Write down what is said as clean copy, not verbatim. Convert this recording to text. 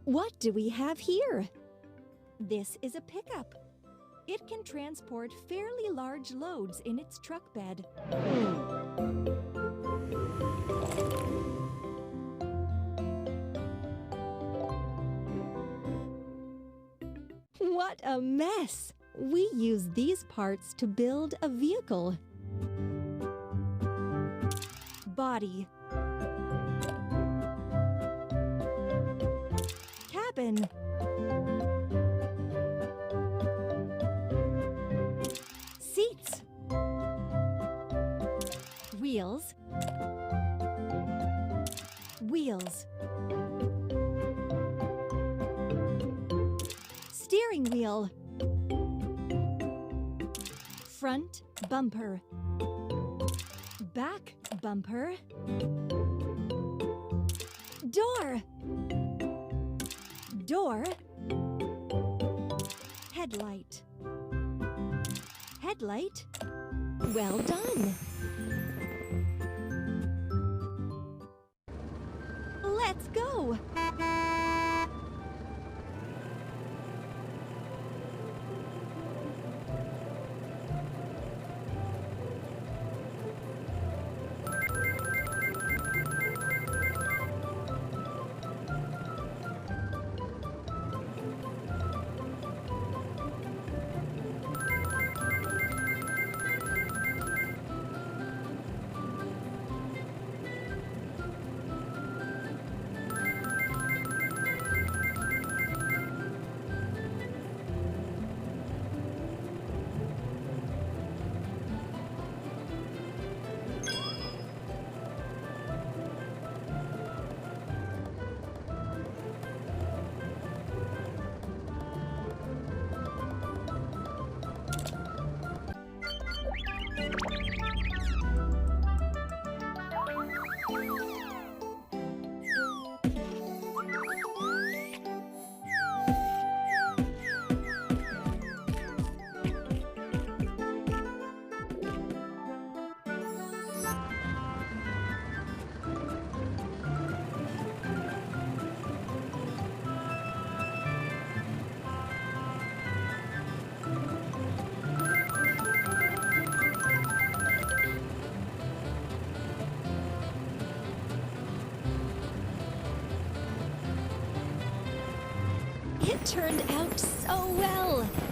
What do we have here? This is a pickup. It can transport fairly large loads in its truck bed. What a mess! We use these parts to build a vehicle. Body. Cabin. Seats. Wheels. Wheels. Steering wheel. Front bumper. Back bumper. Door. Door. Headlight. Headlight. Well done. Let's go. It turned out so well!